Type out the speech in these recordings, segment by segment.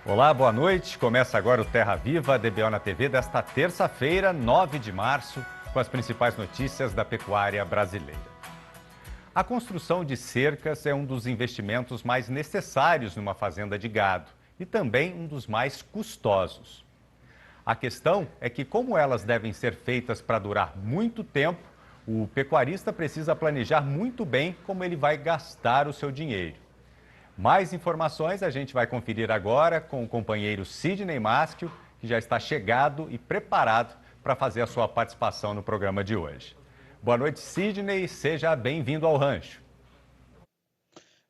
Olá, boa noite. Começa agora o Terra Viva, DBO na TV, desta terça-feira, 9 de março, com as principais notícias da pecuária brasileira. A construção de cercas é um dos investimentos mais necessários numa fazenda de gado e também um dos mais custosos. A questão é que, como elas devem ser feitas para durar muito tempo, o pecuarista precisa planejar muito bem como ele vai gastar o seu dinheiro. Mais informações a gente vai conferir agora com o companheiro Sidney Maschio, que já está chegado e preparado para fazer a sua participação no programa de hoje. Boa noite, Sidney, seja bem-vindo ao rancho.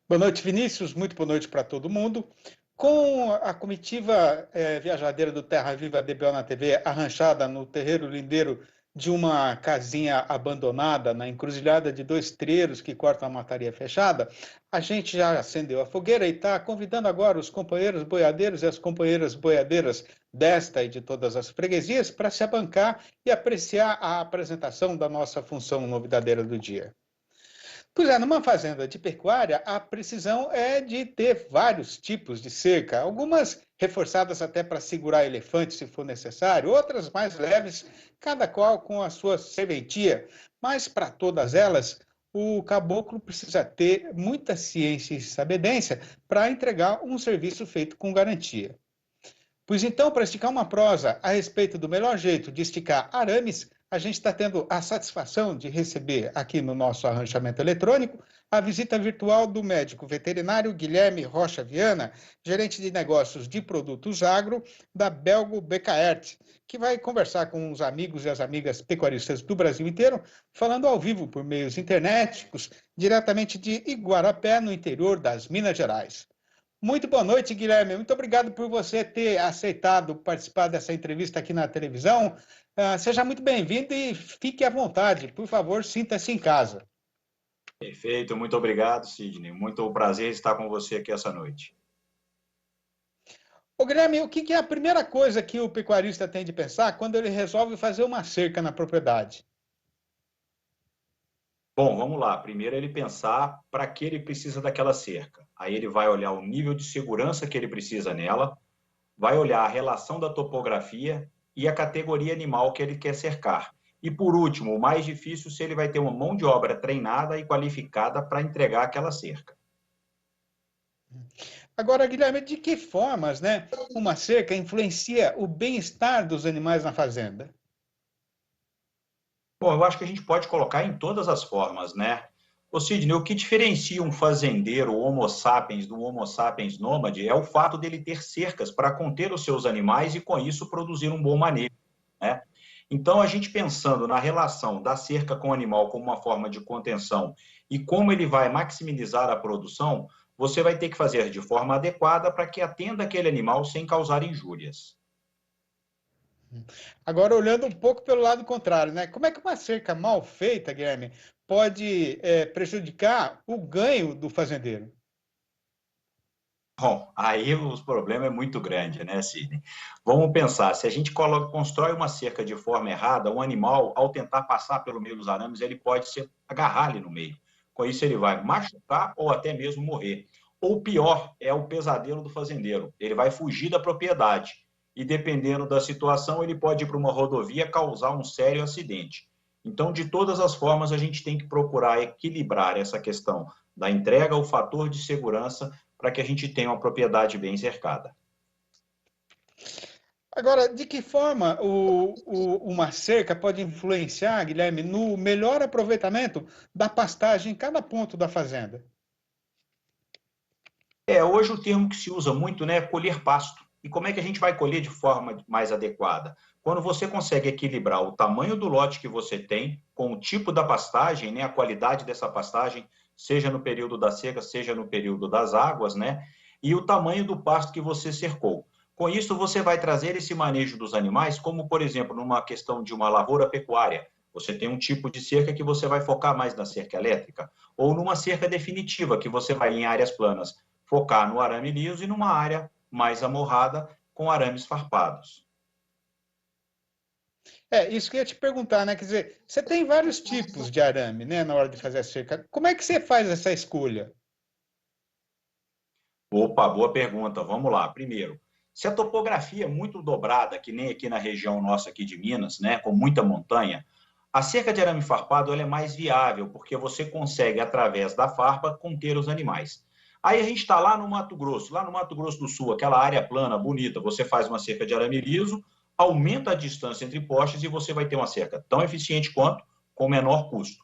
Boa noite, Vinícius, muito boa noite para todo mundo. Com a comitiva viajadeira do Terra Viva DBO na TV arranchada no terreiro lindeiro de uma casinha abandonada na encruzilhada de dois treiros que cortam a mataria fechada, a gente já acendeu a fogueira e está convidando agora os companheiros boiadeiros e as companheiras boiadeiras desta e de todas as freguesias para se abancar e apreciar a apresentação da nossa função novidadeira do dia. Pois é, numa fazenda de pecuária, a precisão é de ter vários tipos de cerca, algumas reforçadas até para segurar elefantes se for necessário, outras mais leves, cada qual com a sua serventia. Mas para todas elas, o caboclo precisa ter muita ciência e sabedência para entregar um serviço feito com garantia. Pois então, para esticar uma prosa a respeito do melhor jeito de esticar arames, a gente está tendo a satisfação de receber aqui no nosso arranchamento eletrônico a visita virtual do médico veterinário Guilherme Rocha Viana, gerente de negócios de produtos agro da Belgo Becaert, que vai conversar com os amigos e as amigas pecuaristas do Brasil inteiro, falando ao vivo por meios internéticos, diretamente de Iguarapé, no interior das Minas Gerais. Muito boa noite, Guilherme. Muito obrigado por você ter aceitado participar dessa entrevista aqui na televisão. Seja muito bem-vindo e fique à vontade. Por favor, sinta-se em casa. Perfeito, muito obrigado, Sidney. Muito prazer estar com você aqui essa noite. Ô, Guilherme, o que é a primeira coisa que o pecuarista tem de pensar quando ele resolve fazer uma cerca na propriedade? Bom, vamos lá. Primeiro ele pensar para que ele precisa daquela cerca. Aí ele vai olhar o nível de segurança que ele precisa nela, vai olhar a relação da topografia e a categoria animal que ele quer cercar. E por último, o mais difícil, se ele vai ter uma mão de obra treinada e qualificada para entregar aquela cerca. Agora, Guilherme, de que formas, uma cerca influencia o bem-estar dos animais na fazenda? Bom, eu acho que a gente pode colocar em todas as formas, né? Ô Sidney, o que diferencia um fazendeiro Homo sapiens do Homo sapiens nômade é o fato dele ter cercas para conter os seus animais e, com isso, produzir um bom manejo, né? Então, a gente pensando na relação da cerca com o animal como uma forma de contenção e como ele vai maximizar a produção, você vai ter que fazer de forma adequada para que atenda aquele animal sem causar injúrias. Agora, olhando um pouco pelo lado contrário, Como é que uma cerca mal feita, Guilherme, pode prejudicar o ganho do fazendeiro? Bom, aí o problema é muito grande, né, Sidney? Vamos pensar, se a gente constrói uma cerca de forma errada, o animal, ao tentar passar pelo meio dos arames, ele pode se agarrar ali no meio. Com isso, ele vai machucar ou até mesmo morrer. Ou pior, é o pesadelo do fazendeiro. Ele vai fugir da propriedade e, dependendo da situação, ele pode ir para uma rodovia causar um sério acidente. Então, de todas as formas, a gente tem que procurar equilibrar essa questão da entrega, o fator de segurança, para que a gente tenha uma propriedade bem cercada. Agora, de que forma uma cerca pode influenciar, Guilherme, no melhor aproveitamento da pastagem em cada ponto da fazenda? Hoje o termo que se usa muito, né, é colher pasto. E como é que a gente vai colher de forma mais adequada? Quando você consegue equilibrar o tamanho do lote que você tem com o tipo da pastagem, né, a qualidade dessa pastagem, seja no período da seca, seja no período das águas, né, e o tamanho do pasto que você cercou. Com isso, você vai trazer esse manejo dos animais, como, por exemplo, numa questão de uma lavoura pecuária. Você tem um tipo de cerca que você vai focar mais na cerca elétrica, ou numa cerca definitiva, que você vai em áreas planas focar no arame liso e numa área mais amorrada com arames farpados. Isso que eu ia te perguntar, Quer dizer, você tem vários tipos de arame, na hora de fazer a cerca. Como é que você faz essa escolha? Opa, boa pergunta. Vamos lá. Primeiro, Se a topografia é muito dobrada, que nem aqui na região nossa aqui de Minas, né, com muita montanha, a cerca de arame farpado ela é mais viável, porque você consegue, através da farpa, conter os animais. Aí a gente está lá no Mato Grosso do Sul, aquela área plana, bonita, você faz uma cerca de arame liso, aumenta a distância entre postes e você vai ter uma cerca tão eficiente quanto, com menor custo.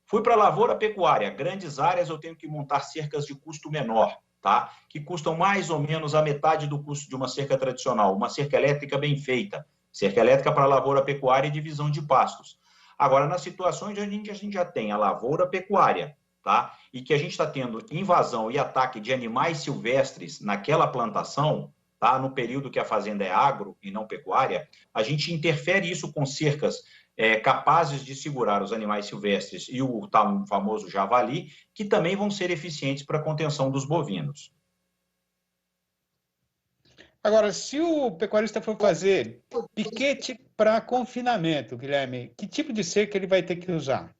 Fui para a lavoura pecuária, grandes áreas eu tenho que montar cercas de custo menor, tá? Que custam mais ou menos a metade do custo de uma cerca tradicional, uma cerca elétrica bem feita, cerca elétrica para a lavoura pecuária e divisão de pastos. Agora, nas situações onde a gente já tem a lavoura pecuária, tá? E que a gente está tendo invasão e ataque de animais silvestres naquela plantação, tá? No período que a fazenda é agro e não pecuária, a gente interfere isso com cercas capazes de segurar os animais silvestres e o famoso javali, que também vão ser eficientes para a contenção dos bovinos. Agora, se o pecuarista for fazer piquete para confinamento, Guilherme, que tipo de cerca ele vai ter que usar?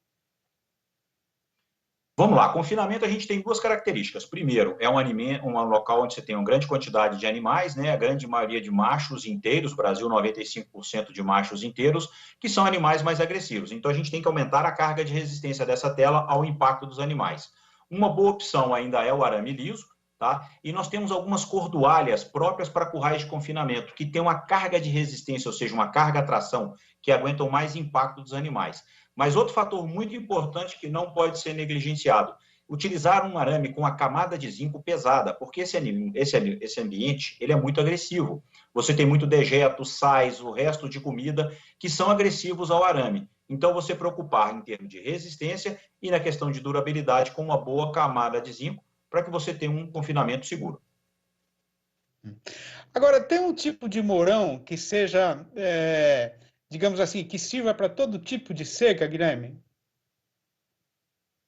Vamos lá, confinamento a gente tem duas características. Primeiro, é um local onde você tem uma grande quantidade de animais, né? A grande maioria de machos inteiros, Brasil 95% de machos inteiros, que são animais mais agressivos. Então a gente tem que aumentar a carga de resistência dessa tela ao impacto dos animais. Uma boa opção ainda é o arame liso, tá? E nós temos algumas cordoalhas próprias para currais de confinamento, que tem uma carga de resistência, ou seja, uma carga-tração, que aguentam mais impacto dos animais. Mas outro fator muito importante que não pode ser negligenciado, utilizar um arame com a camada de zinco pesada, porque esse ambiente ele é muito agressivo. Você tem muito dejeto, sais, o resto de comida que são agressivos ao arame. Então, você preocupar em termos de resistência e na questão de durabilidade com uma boa camada de zinco para que você tenha um confinamento seguro. Agora, tem um tipo de mourão que seja, digamos assim, que sirva para todo tipo de cerca, Guilherme?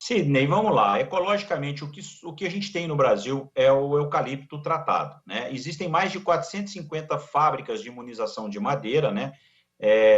Sidney, vamos lá. Ecologicamente, o que a gente tem no Brasil é o eucalipto tratado, né? Existem mais de 450 fábricas de imunização de madeira, né?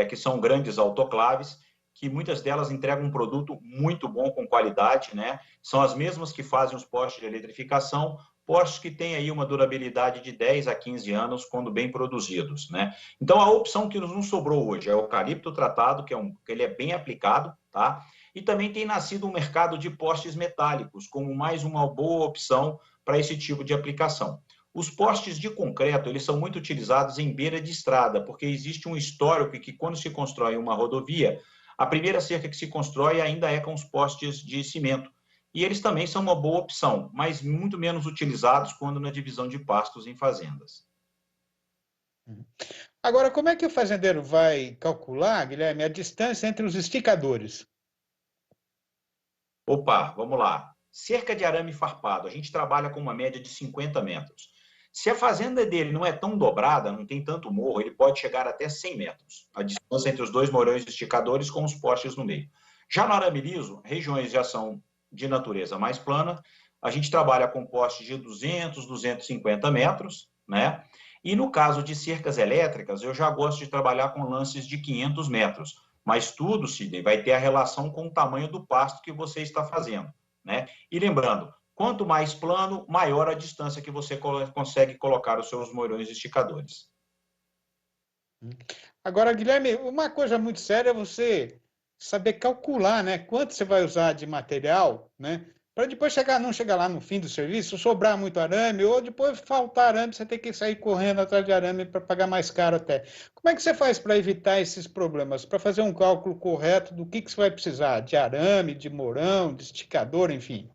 Que são grandes autoclaves, que muitas delas entregam um produto muito bom, com qualidade, né? São as mesmas que fazem os postes de eletrificação, postes que têm aí uma durabilidade de 10 a 15 anos, quando bem produzidos, né? Então, a opção que nos sobrou hoje é o eucalipto tratado, que ele é bem aplicado, tá? E também tem nascido um mercado de postes metálicos, como mais uma boa opção para esse tipo de aplicação. Os postes de concreto, eles são muito utilizados em beira de estrada, porque existe um histórico que quando se constrói uma rodovia, a primeira cerca que se constrói ainda é com os postes de cimento. E eles também são uma boa opção, mas muito menos utilizados quando na divisão de pastos em fazendas. Agora, como é que o fazendeiro vai calcular, Guilherme, a distância entre os esticadores? Opa, vamos lá. Cerca de arame farpado, a gente trabalha com uma média de 50 metros. Se a fazenda dele não é tão dobrada, não tem tanto morro, ele pode chegar até 100 metros, a distância entre os dois mourões esticadores com os postes no meio. Já no arame liso, regiões já são de natureza mais plana, a gente trabalha com postes de 200, 250 metros, né? E no caso de cercas elétricas, eu já gosto de trabalhar com lances de 500 metros, mas tudo, Sidney, vai ter a relação com o tamanho do pasto que você está fazendo, né? E lembrando, quanto mais plano, maior a distância que você consegue colocar os seus mourões esticadores. Agora, Guilherme, uma coisa muito séria é você saber calcular, né, quanto você vai usar de material, né, para depois não chegar lá no fim do serviço, sobrar muito arame, ou depois faltar arame, você ter que sair correndo atrás de arame para pagar mais caro até. Como é que você faz para evitar esses problemas? Para fazer um cálculo correto do que você vai precisar? De arame, de mourão, de esticador, enfim.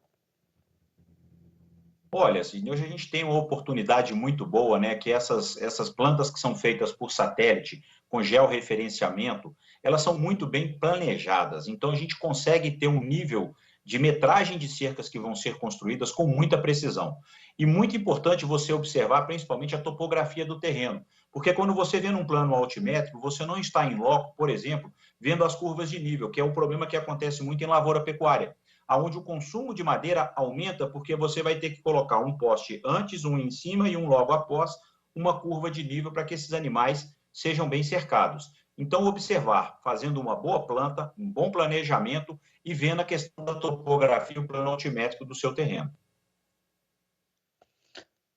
Olha, assim, hoje a gente tem uma oportunidade muito boa, né, que essas plantas que são feitas por satélite, com georreferenciamento, elas são muito bem planejadas. Então, a gente consegue ter um nível de metragem de cercas que vão ser construídas com muita precisão. E muito importante você observar, principalmente, a topografia do terreno. Porque quando você vê num plano altimétrico, você não está em loco, por exemplo, vendo as curvas de nível, que é um problema que acontece muito em lavoura pecuária, onde o consumo de madeira aumenta porque você vai ter que colocar um poste antes, um em cima e um logo após, uma curva de nível para que esses animais sejam bem cercados. Então, observar, fazendo uma boa planta, um bom planejamento e vendo a questão da topografia, o plano altimétrico do seu terreno.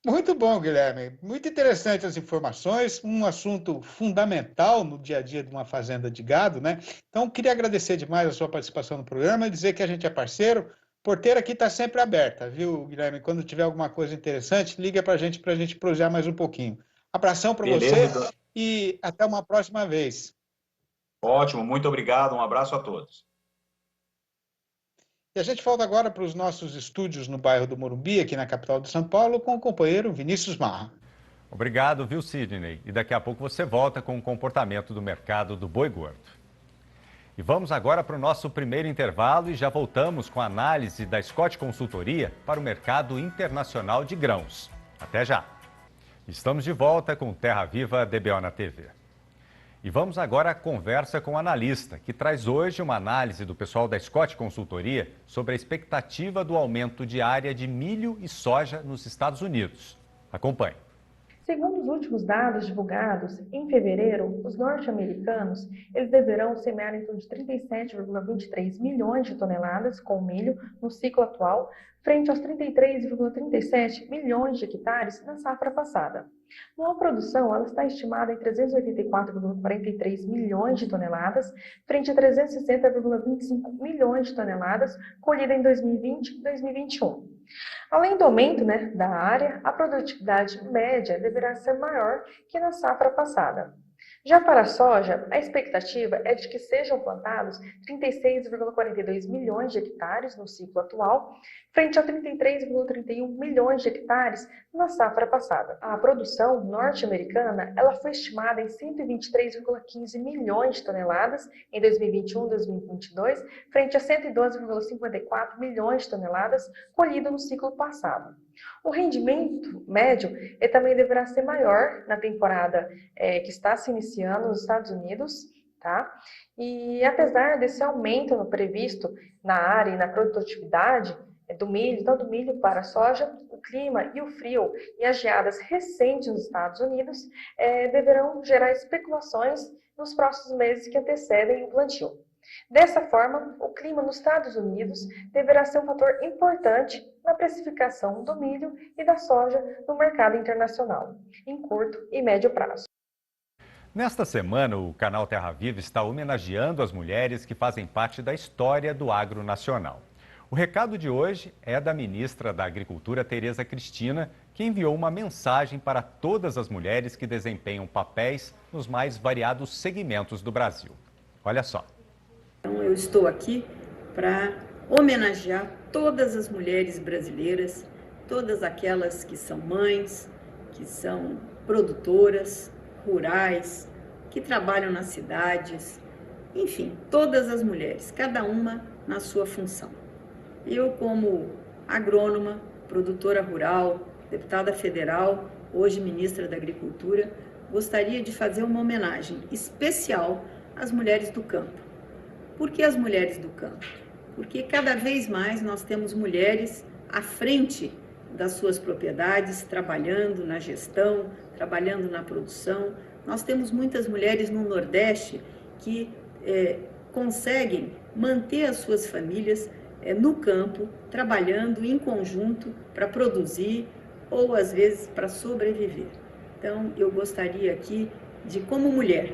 Muito bom, Guilherme. Muito interessante as informações, um assunto fundamental no dia a dia de uma fazenda de gado, né? Então, queria agradecer demais a sua participação no programa e dizer que a gente é parceiro. Porteira aqui está sempre aberta, viu, Guilherme? Quando tiver alguma coisa interessante, liga para a gente prosear mais um pouquinho. Abração para você Beleza? e até uma próxima vez. Ótimo, muito obrigado, um abraço a todos. E a gente volta agora para os nossos estúdios no bairro do Morumbi, aqui na capital de São Paulo, com o companheiro Vinícius Marra. Obrigado, viu, Sidney? E daqui a pouco você volta com o comportamento do mercado do boi gordo. E vamos agora para o nosso primeiro intervalo e já voltamos com a análise da Scott Consultoria para o mercado internacional de grãos. Até já! Estamos de volta com Terra Viva DBO na TV. E vamos agora à conversa com o analista, que traz hoje uma análise do pessoal da Scott Consultoria sobre a expectativa do aumento de área de milho e soja nos Estados Unidos. Acompanhe. Segundo os últimos dados divulgados, em fevereiro, os norte-americanos eles deverão semear em torno de 37,23 milhões de toneladas com milho no ciclo atual, frente aos 33,37 milhões de hectares na safra passada. A produção ela está estimada em 384,43 milhões de toneladas, frente a 360,25 milhões de toneladas colhida em 2020 e 2021. Além do aumento da área, a produtividade média deverá ser maior que na safra passada. Já para a soja, a expectativa é de que sejam plantados 36,42 milhões de hectares no ciclo atual, frente a 33,31 milhões de hectares na safra passada. A produção norte-americana ela foi estimada em 123,15 milhões de toneladas em 2021 e 2022, frente a 112,54 milhões de toneladas colhidas no ciclo passado. O rendimento médio também deverá ser maior na temporada que está se iniciando nos Estados Unidos, tá? E apesar desse aumento no previsto na área e na produtividade do milho, tanto do milho para a soja, o clima e o frio e as geadas recentes nos Estados Unidos deverão gerar especulações nos próximos meses que antecedem o plantio. Dessa forma, o clima nos Estados Unidos deverá ser um fator importante na precificação do milho e da soja no mercado internacional, em curto e médio prazo. Nesta semana, o canal Terra Viva está homenageando as mulheres que fazem parte da história do agro nacional. O recado de hoje é da ministra da Agricultura, Tereza Cristina, que enviou uma mensagem para todas as mulheres que desempenham papéis nos mais variados segmentos do Brasil. Olha só. Então, eu estou aqui para homenagear todas as mulheres brasileiras, todas aquelas que são mães, que são produtoras rurais, que trabalham nas cidades, enfim, todas as mulheres, cada uma na sua função. Eu, como agrônoma, produtora rural, deputada federal, hoje ministra da Agricultura, gostaria de fazer uma homenagem especial às mulheres do campo. Por que as mulheres do campo? Porque cada vez mais nós temos mulheres à frente das suas propriedades, trabalhando na gestão, trabalhando na produção. Nós temos muitas mulheres no Nordeste que conseguem manter as suas famílias no campo, trabalhando em conjunto para produzir ou, às vezes, para sobreviver. Então, eu gostaria aqui de, como mulher,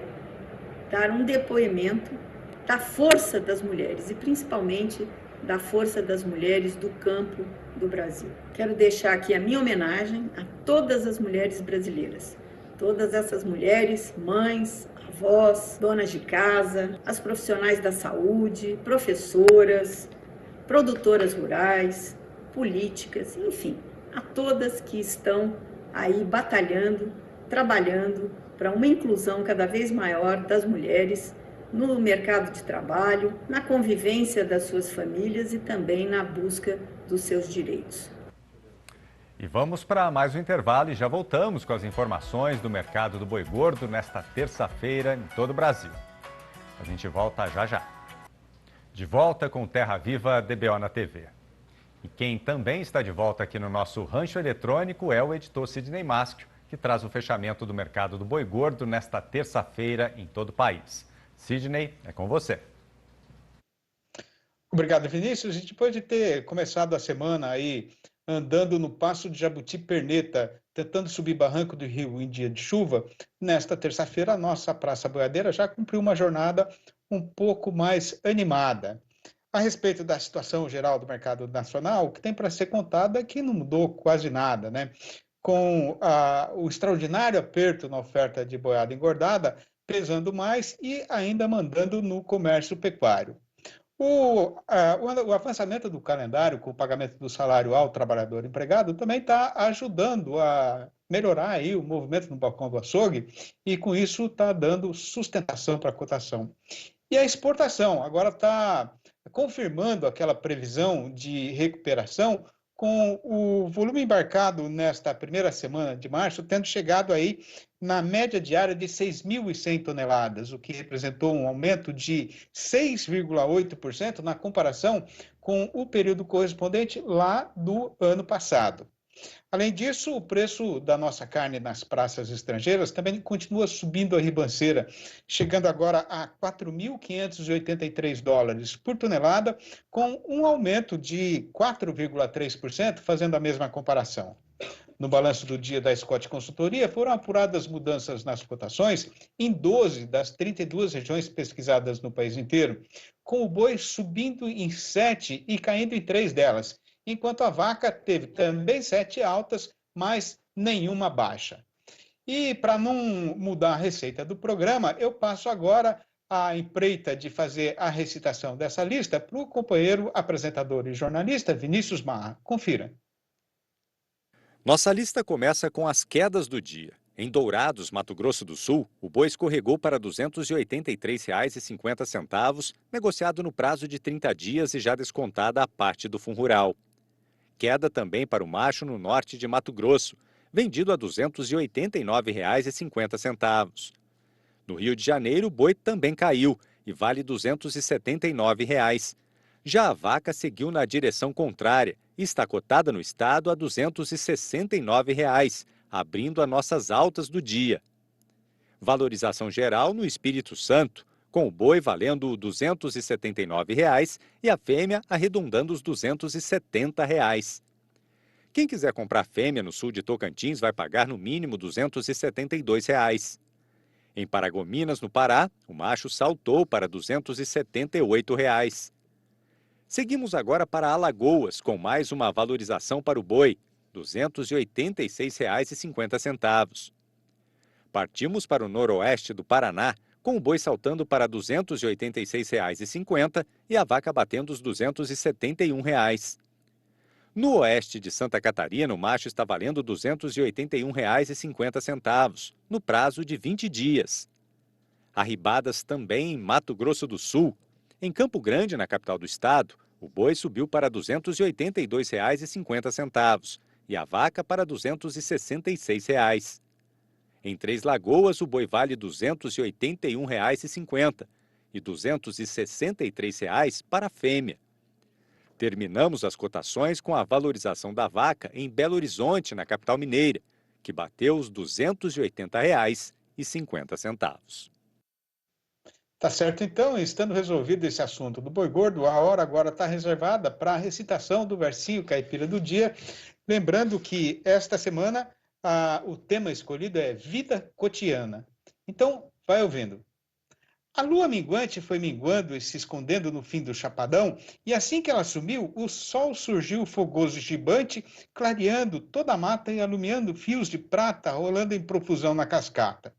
dar um depoimento da força das mulheres e principalmente da força das mulheres do campo do Brasil. Quero deixar aqui a minha homenagem a todas as mulheres brasileiras, todas essas mulheres, mães, avós, donas de casa, as profissionais da saúde, professoras, produtoras rurais, políticas, enfim, a todas que estão aí batalhando, trabalhando para uma inclusão cada vez maior das mulheres no mercado de trabalho, na convivência das suas famílias e também na busca dos seus direitos. E vamos para mais um intervalo e já voltamos com as informações do mercado do boi gordo nesta terça-feira em todo o Brasil. A gente volta já já. De volta com Terra Viva DBO na TV. E quem também está de volta aqui no nosso rancho eletrônico é o editor Sidney Maschio, que traz o fechamento do mercado do boi gordo nesta terça-feira em todo o país. Sidney, é com você. Obrigado, Vinícius. E depois de ter começado a semana aí andando no Passo de Jabuti Perneta, tentando subir barranco do rio em dia de chuva, nesta terça-feira a nossa Praça Boiadeira já cumpriu uma jornada um pouco mais animada. A respeito da situação geral do mercado nacional, o que tem para ser contado é que não mudou quase nada, né? Com o extraordinário aperto na oferta de boiada engordada, pesando mais e ainda mandando no comércio pecuário. O avançamento do calendário com o pagamento do salário ao trabalhador empregado também está ajudando a melhorar aí o movimento no balcão do açougue e, com isso, está dando sustentação para a cotação. E a exportação agora está confirmando aquela previsão de recuperação com o volume embarcado nesta primeira semana de março tendo chegado aí na média diária de 6.100 toneladas, o que representou um aumento de 6,8% na comparação com o período correspondente lá do ano passado. Além disso, o preço da nossa carne nas praças estrangeiras também continua subindo a ribanceira, chegando agora a 4.583 dólares por tonelada, com um aumento de 4,3%, fazendo a mesma comparação. No balanço do dia da Scott Consultoria, foram apuradas mudanças nas cotações em 12 das 32 regiões pesquisadas no país inteiro, com o boi subindo em 7 e caindo em 3 delas, enquanto a vaca teve também 7 altas, mas nenhuma baixa. E para não mudar a receita do programa, eu passo agora a empreita de fazer a recitação dessa lista para o companheiro apresentador e jornalista Vinícius Marra. Confira. Nossa lista começa com as quedas do dia. Em Dourados, Mato Grosso do Sul, o boi escorregou para R$ 283,50, negociado no prazo de 30 dias e já descontada a parte do fundo rural. Queda também para o macho no norte de Mato Grosso, vendido a R$ 289,50. No Rio de Janeiro, o boi também caiu e vale R$ 279. Já a vaca seguiu na direção contrária e está cotada no estado a R$ 269, abrindo as nossas altas do dia. Valorização geral no Espírito Santo, com o boi valendo R$ 279 e a fêmea arredondando os R$ 270. Quem quiser comprar fêmea no sul de Tocantins vai pagar no mínimo R$ 272. Em Paragominas, no Pará, o macho saltou para R$ 278. Seguimos agora para Alagoas, com mais uma valorização para o boi, R$ 286,50. Partimos para o noroeste do Paraná, com o boi saltando para R$ 286,50 e a vaca batendo os R$ 271. No oeste de Santa Catarina, o macho está valendo R$ 281,50, no prazo de 20 dias. Arribadas também em Mato Grosso do Sul. Em Campo Grande, na capital do estado, o boi subiu para R$ 282,50 e a vaca para R$ 266. Em Três Lagoas, o boi vale R$ 281,50 e R$ 263 para a fêmea. Terminamos as cotações com a valorização da vaca em Belo Horizonte, na capital mineira, que bateu os R$ 280,50. Tá certo, então, estando resolvido esse assunto do boi gordo, a hora agora está reservada para a recitação do versinho caipira do dia. Lembrando que esta semana o tema escolhido é vida cotidiana. Então, vai ouvindo. A lua minguante foi minguando e se escondendo no fim do chapadão, e assim que ela sumiu, o sol surgiu fogoso e gigante, clareando toda a mata e alumiando fios de prata rolando em profusão na cascata.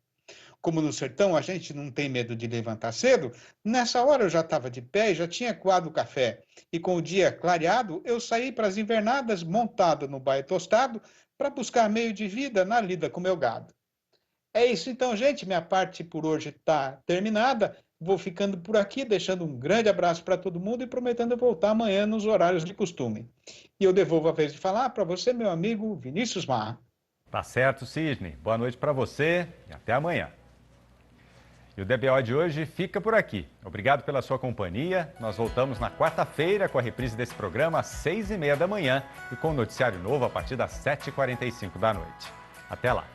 Como no sertão a gente não tem medo de levantar cedo, nessa hora eu já estava de pé e já tinha coado o café. E com o dia clareado, eu saí para as invernadas montado no baio tostado para buscar meio de vida na lida com meu gado. É isso então, gente. Minha parte por hoje está terminada. Vou ficando por aqui, deixando um grande abraço para todo mundo e prometendo voltar amanhã nos horários de costume. E eu devolvo a vez de falar para você, meu amigo Vinícius Marra. Tá certo, Cisne. Boa noite para você e até amanhã. E o DBO de hoje fica por aqui. Obrigado pela sua companhia. Nós voltamos na quarta-feira com a reprise desse programa às 6h30 da manhã e com o noticiário novo a partir das 7h45 da noite. Até lá.